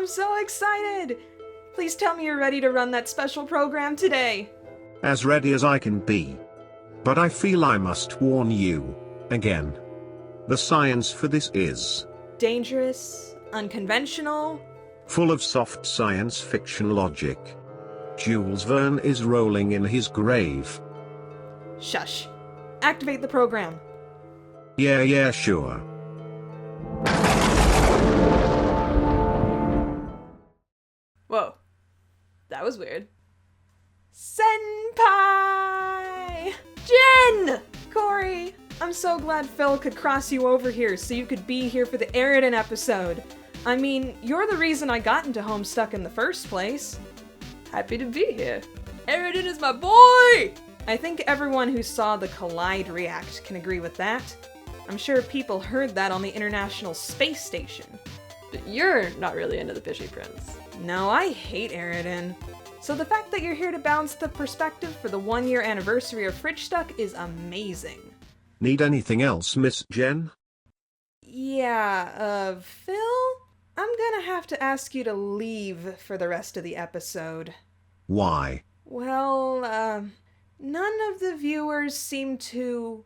I'm so excited! Please tell me you're ready to run that special program today. As ready as I can be. But I feel I must warn you, again. The science for this is dangerous, unconventional, full of soft science fiction logic. Jules Verne is rolling in his grave. Shush. Activate the program. Yeah, sure. Whoa. That was weird. Senpai! Jen! Corey! I'm so glad Phil could cross you over here so you could be here for the Eridan episode. I mean, you're the reason I got into Homestuck in the first place. Happy to be here. Eridan is my boy! I think everyone who saw the Collide react can agree with that. I'm sure people heard that on the International Space Station. But you're not really into the Fishy Prince. No, I hate Eridan. So the fact that you're here to bounce the perspective for the 1-year anniversary of Fridgestuck is amazing. Need anything else, Miss Jen? Yeah, Phil? I'm gonna have to ask you to leave for the rest of the episode. Why? Well, none of the viewers seem to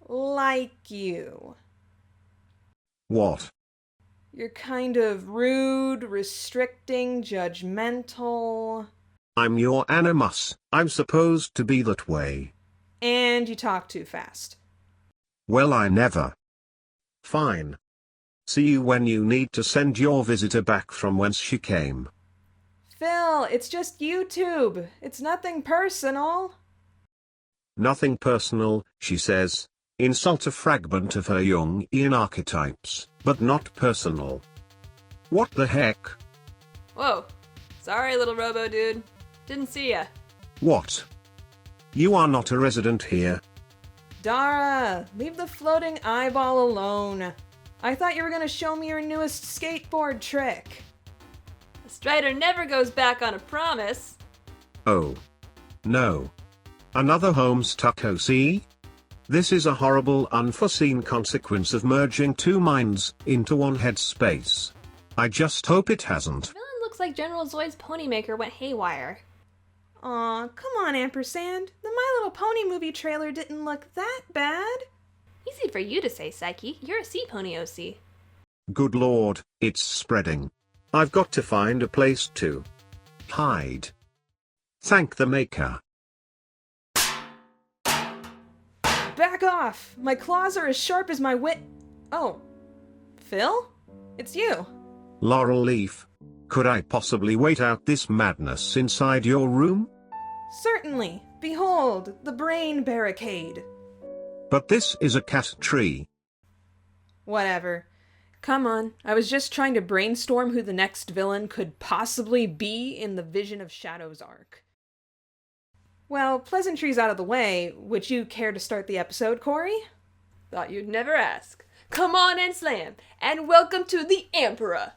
like you. What? You're kind of rude, restricting, judgmental. I'm your animus. I'm supposed to be that way. And you talk too fast. Well, I never. Fine. See you when you need to send your visitor back from whence she came. Phil, it's just YouTube. It's nothing personal. Nothing personal, she says. Insult a fragment of her Jungian archetypes, but not personal. What the heck? Whoa. Sorry, little robo-dude. Didn't see ya. What? You are not a resident here. Dara, leave the floating eyeball alone. I thought you were gonna show me your newest skateboard trick. A Strider never goes back on a promise. Oh. No. Another Homestuck OC? This is a horrible unforeseen consequence of merging two minds into one headspace. I just hope it hasn't. Villain looks like General Zoid's Ponymaker went haywire. Aw, come on, Ampersand. The My Little Pony movie trailer didn't look that bad. Easy for you to say, Psyche. You're a sea pony OC. Good lord, it's spreading. I've got to find a place to hide. Thank the maker. Back off! My claws are as sharp as my wit. Oh. Phil? It's you. Laurel Leaf, could I possibly wait out this madness inside your room? Certainly. Behold, the brain barricade. But this is a cat tree. Whatever. Come on, I was just trying to brainstorm who the next villain could possibly be in the Vision of Shadows arc. Well, pleasantries out of the way, would you care to start the episode, Corey? Thought you'd never ask. Come on and slam, and welcome to the Ampora.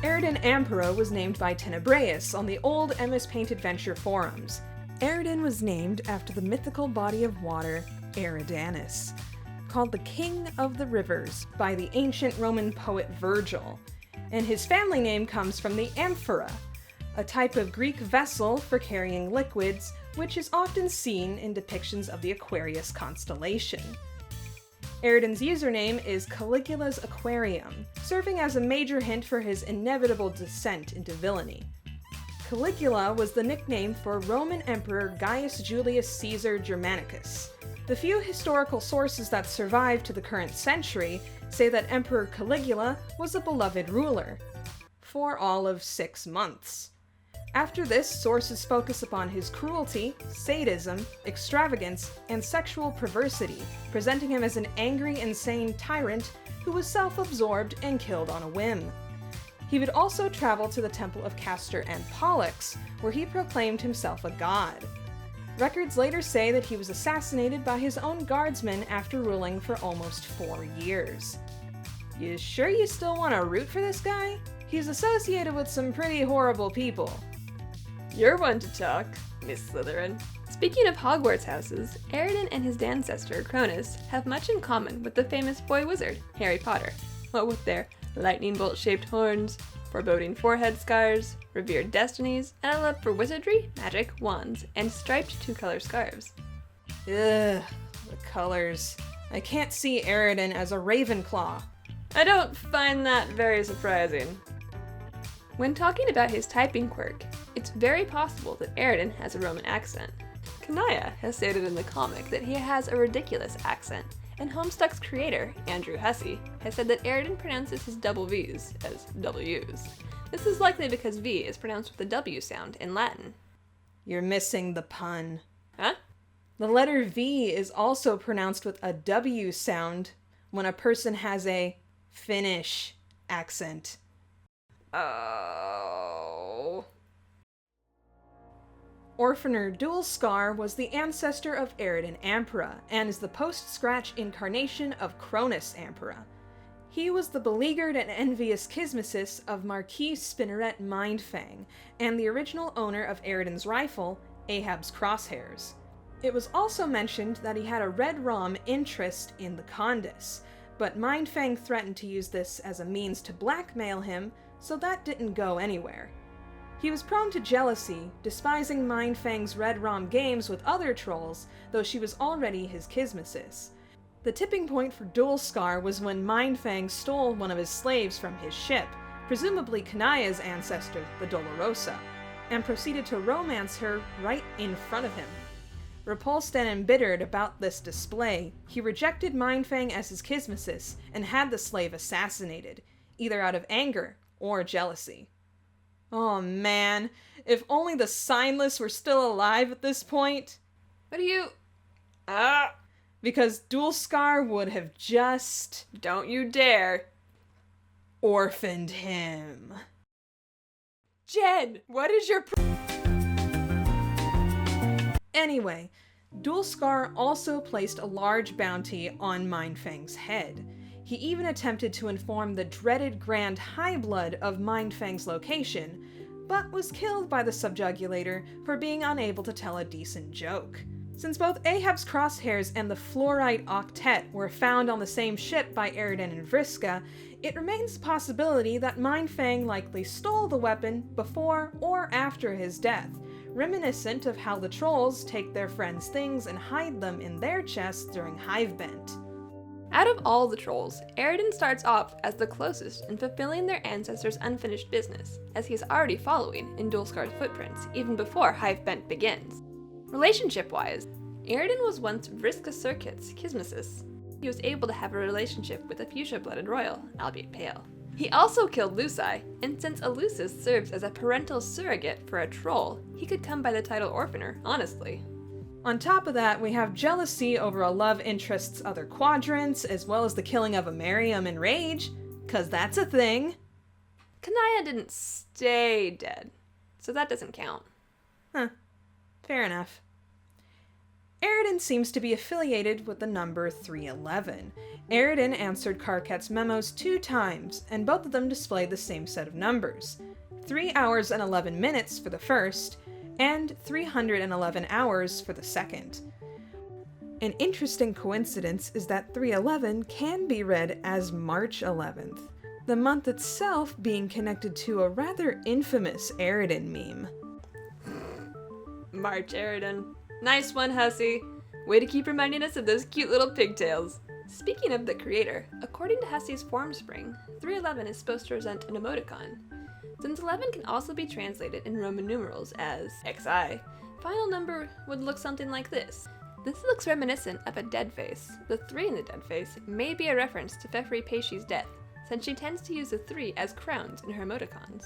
Eridan Ampora was named by Tenebraeus on the old MS Paint Adventure forums. Eridan was named after the mythical body of water, Eridanus, called the King of the Rivers by the ancient Roman poet Virgil, and his family name comes from the amphora, a type of Greek vessel for carrying liquids, which is often seen in depictions of the Aquarius constellation. Eridan's username is Caligula's Aquarium, serving as a major hint for his inevitable descent into villainy. Caligula was the nickname for Roman Emperor Gaius Julius Caesar Germanicus. The few historical sources that survive to the current century say that Emperor Caligula was a beloved ruler, for all of 6 months. After this, sources focus upon his cruelty, sadism, extravagance, and sexual perversity, presenting him as an angry, insane tyrant who was self-absorbed and killed on a whim. He would also travel to the temple of Castor and Pollux, where he proclaimed himself a god. Records later say that he was assassinated by his own guardsmen after ruling for almost 4 years. You sure you still want to root for this guy? He's associated with some pretty horrible people. You're one to talk, Miss Slytherin. Speaking of Hogwarts houses, Eridan and his ancestor, Cronus, have much in common with the famous boy wizard, Harry Potter. What with their lightning bolt-shaped horns, foreboding forehead scars, revered destinies, and a love for wizardry, magic, wands, and striped two-color scarves. Ugh, the colors. I can't see Eridan as a Ravenclaw. I don't find that very surprising. When talking about his typing quirk, it's very possible that Eridan has a Roman accent. Kanaya has stated in the comic that he has a ridiculous accent, and Homestuck's creator, Andrew Hussey, has said that Eridan pronounces his double V's as W's. This is likely because V is pronounced with a W sound in Latin. You're missing the pun. Huh? The letter V is also pronounced with a W sound when a person has a Finnish accent. Oh. Orphaner Dual-Scar was the ancestor of Eridan Ampora and is the post-scratch incarnation of Cronus Ampora. He was the beleaguered and envious Kismesis of Marquis Spinneret Mindfang and the original owner of Eridan's rifle, Ahab's Crosshairs. It was also mentioned that he had a red rom interest in the Condis, but Mindfang threatened to use this as a means to blackmail him, so that didn't go anywhere. He was prone to jealousy, despising Mindfang's Red Rom games with other trolls, though she was already his Kismesis. The tipping point for Dual-Scar was when Mindfang stole one of his slaves from his ship, presumably Kanaya's ancestor, the Dolorosa, and proceeded to romance her right in front of him. Repulsed and embittered about this display, he rejected Mindfang as his Kismesis and had the slave assassinated, either out of anger or jealousy. Oh man, if only the Signless were still alive at this point. What are you... Because Dual-Scar would have just... Don't you dare. Orphaned him. Jen, what is your... Anyway, Dual-Scar also placed a large bounty on Mindfang's head. He even attempted to inform the dreaded Grand High-Blood of Mindfang's location, but was killed by the Subjugulator for being unable to tell a decent joke. Since both Ahab's Crosshairs and the Fluorite Octet were found on the same ship by Eridan and Vriska, it remains a possibility that Mindfang likely stole the weapon before or after his death, reminiscent of how the trolls take their friends' things and hide them in their chests during Hivebent. Out of all the trolls, Eridan starts off as the closest in fulfilling their ancestors' unfinished business, as he is already following in Dual-Scar's footprints even before Hivebent begins. Relationship-wise, Eridan was once Vriska Circuit's Kismesis. He was able to have a relationship with a fuchsia-blooded royal, albeit pale. He also killed Lucy, and since a Lucis serves as a parental surrogate for a troll, he could come by the title Orphaner, honestly. On top of that, we have jealousy over a love interest's other quadrants, as well as the killing of a Miriam in Rage, 'cause that's a thing. Kanaya didn't stay dead, so that doesn't count. Huh. Fair enough. Eridan seems to be affiliated with the number 311. Eridan answered Karkat's memos 2 times, and both of them displayed the same set of numbers. 3 hours and 11 minutes for the first, and 311 hours for the second. An interesting coincidence is that 311 can be read as March 11th, the month itself being connected to a rather infamous Eridan meme. March Eridan. Nice one, Hussey. Way to keep reminding us of those cute little pigtails. Speaking of the creator, according to Hussey's Formspring, 311 is supposed to represent an emoticon. Since 11 can also be translated in Roman numerals as XI, final number would look something like this. This looks reminiscent of a dead face. The 3 in the dead face may be a reference to Fefri Peshi's death, since she tends to use the 3 as crowns in her emoticons.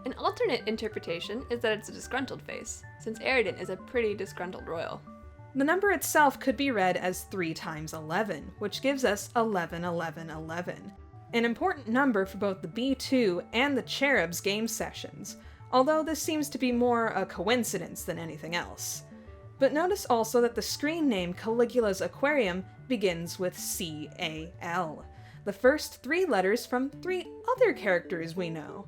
An alternate interpretation is that it's a disgruntled face, since Eridan is a pretty disgruntled royal. The number itself could be read as 3 times 11, which gives us 111111. An important number for both the B2 and the Cherubs game sessions, although this seems to be more a coincidence than anything else. But notice also that the screen name Caligula's Aquarium begins with C-A-L. the first 3 letters from 3 other characters we know.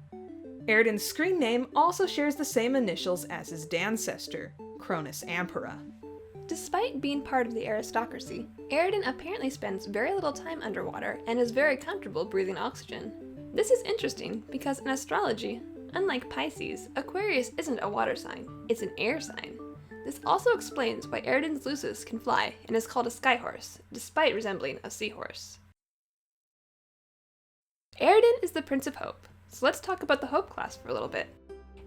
Eridan's screen name also shares the same initials as his Ancestor, Eridan Ampora. Despite being part of the aristocracy, Eridan apparently spends very little time underwater and is very comfortable breathing oxygen. This is interesting because in astrology, unlike Pisces, Aquarius isn't a water sign, it's an air sign. This also explains why Eridan's Lucis can fly and is called a skyhorse, despite resembling a seahorse. Eridan is the Prince of Hope, so let's talk about the Hope class for a little bit.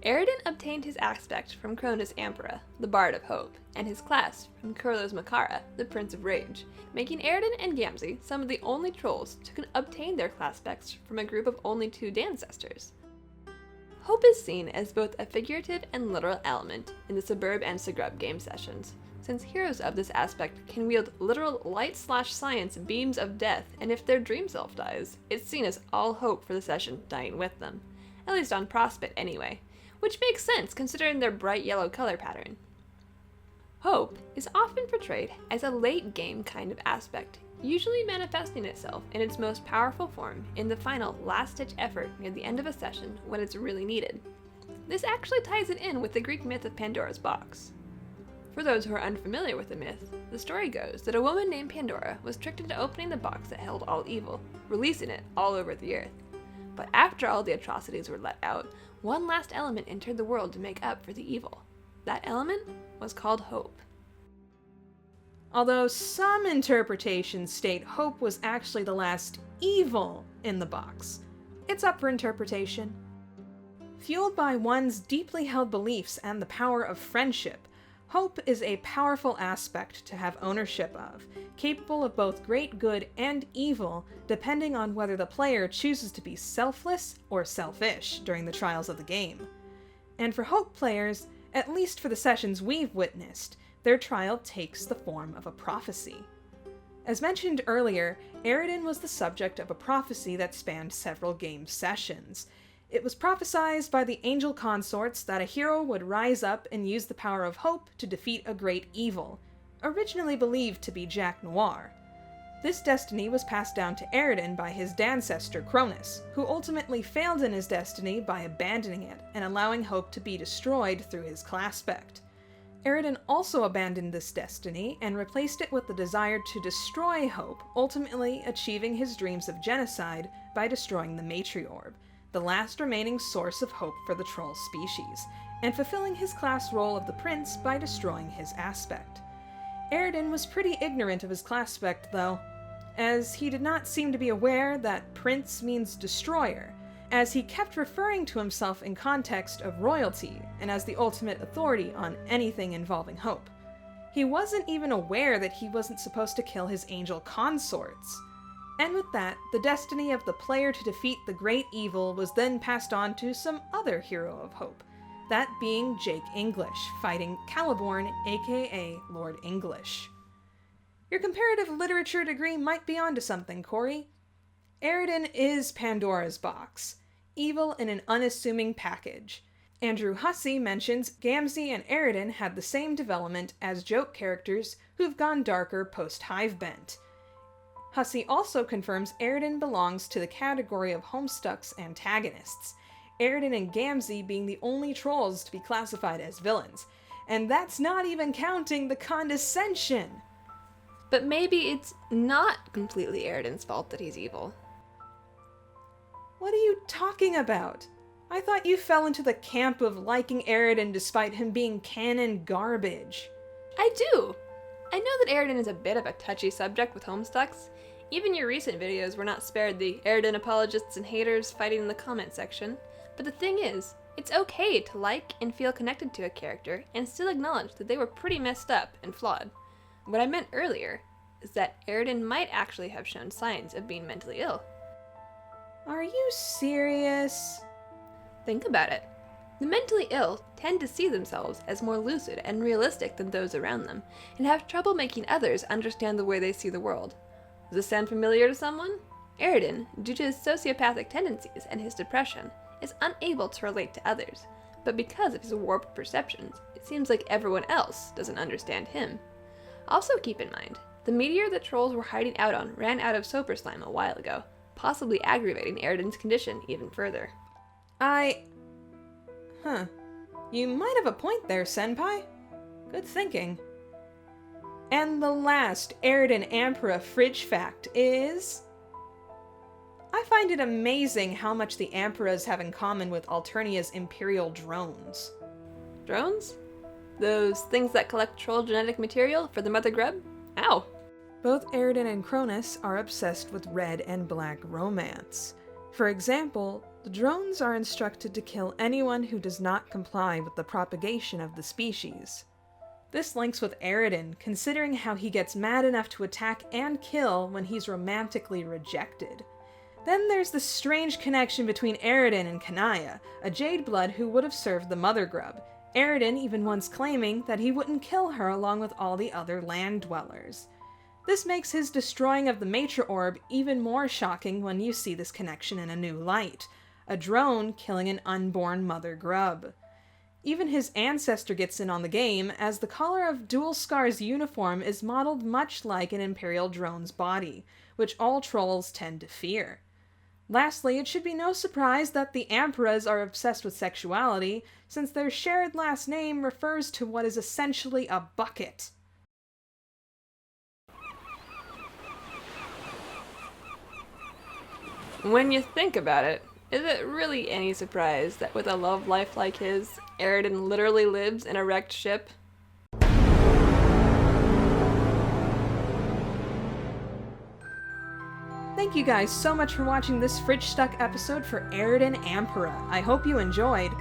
Eridan obtained his aspect from Cronus Ampora, the Bard of Hope, and his class from Kurlos Makara, the Prince of Rage, making Eridan and Gamzee some of the only trolls to obtain their class specs from a group of only 2 Ancestors. Hope is seen as both a figurative and literal element in the Suburb and Sugrub game sessions, since heroes of this aspect can wield literal light/science beams of death, and if their dream self dies, it's seen as all hope for the session dying with them, at least on Prospect anyway, which makes sense considering their bright yellow color pattern. Hope is often portrayed as a late game kind of aspect, usually manifesting itself in its most powerful form in the final last-ditch effort near the end of a session when it's really needed. This actually ties it in with the Greek myth of Pandora's box. For those who are unfamiliar with the myth, the story goes that a woman named Pandora was tricked into opening the box that held all evil, releasing it all over the earth. But after all the atrocities were let out, one last element entered the world to make up for the evil. That element was called hope. Although some interpretations state hope was actually the last evil in the box, it's up for interpretation. Fueled by one's deeply held beliefs and the power of friendship, hope is a powerful aspect to have ownership of, capable of both great good and evil, depending on whether the player chooses to be selfless or selfish during the trials of the game. And for hope players, at least for the sessions we've witnessed, their trial takes the form of a prophecy. As mentioned earlier, Eridan was the subject of a prophecy that spanned several game sessions. It was prophesied by the angel consorts that a hero would rise up and use the power of hope to defeat a great evil, originally believed to be Jack Noir. This destiny was passed down to Eridan by his Ancestor Cronus, who ultimately failed in his destiny by abandoning it and allowing hope to be destroyed through his class spect. Eridan also abandoned this destiny and replaced it with the desire to destroy hope, ultimately achieving his dreams of genocide by destroying the Matriorb, the last remaining source of hope for the troll species, and fulfilling his class role of the prince by destroying his aspect. Eridan was pretty ignorant of his class spect, though, as he did not seem to be aware that prince means destroyer, as he kept referring to himself in context of royalty and as the ultimate authority on anything involving hope. He wasn't even aware that he wasn't supposed to kill his angel consorts. And with that, the destiny of the player to defeat the great evil was then passed on to some other hero of hope, that being Jake English, fighting Caliborn, aka Lord English. Your comparative literature degree might be onto something, Corey. Eridan is Pandora's box, evil in an unassuming package. Andrew Hussey mentions Gamzee and Eridan had the same development as joke characters who've gone darker post-Hivebent. Hussey also confirms Eridan belongs to the category of Homestuck's antagonists, Eridan and Gamzee being the only trolls to be classified as villains, and that's not even counting the condescension! But maybe it's not completely Eridan's fault that he's evil. What are you talking about? I thought you fell into the camp of liking Eridan despite him being canon garbage. I do! I know that Eridan is a bit of a touchy subject with Homestucks. Even your recent videos were not spared the Eridan apologists and haters fighting in the comment section. But the thing is, it's okay to like and feel connected to a character and still acknowledge that they were pretty messed up and flawed. What I meant earlier is that Eridan might actually have shown signs of being mentally ill. Are you serious? Think about it. The mentally ill tend to see themselves as more lucid and realistic than those around them, and have trouble making others understand the way they see the world. Does this sound familiar to someone? Eridan, due to his sociopathic tendencies and his depression, is unable to relate to others, but because of his warped perceptions, it seems like everyone else doesn't understand him. Also keep in mind, the meteor the trolls were hiding out on ran out of Soper Slime a while ago, possibly aggravating Eridan's condition even further. You might have a point there, Senpai. Good thinking. And the last Eridan Ampora fridge fact is... I find it amazing how much the Amporas have in common with Alternia's Imperial drones. Drones? Those things that collect troll genetic material for the mother grub? Ow! Both Eridan and Cronus are obsessed with red and black romance. For example, the drones are instructed to kill anyone who does not comply with the propagation of the species. This links with Eridan, considering how he gets mad enough to attack and kill when he's romantically rejected. Then there's the strange connection between Eridan and Kanaya, a Jade Blood who would have served the Mother Grub, Eridan even once claiming that he wouldn't kill her along with all the other land dwellers. This makes his destroying of the Matra Orb even more shocking when you see this connection in a new light, a drone killing an unborn Mother Grub. Even his ancestor gets in on the game, as the collar of Dual Scar's uniform is modeled much like an Imperial drone's body, which all trolls tend to fear. Lastly, it should be no surprise that the Amporas are obsessed with sexuality, since their shared last name refers to what is essentially a bucket. When you think about it, is it really any surprise that with a love life like his, Eridan literally lives in a wrecked ship? Thank you guys so much for watching this Fridgestuck episode for Eridan Ampora. I hope you enjoyed.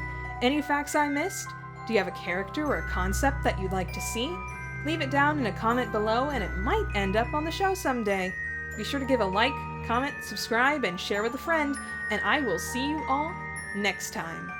Any facts I missed? Do you have a character or a concept that you'd like to see? Leave it down in a comment below and it might end up on the show someday. Be sure to give a like, comment, subscribe, and share with a friend, and I will see you all next time.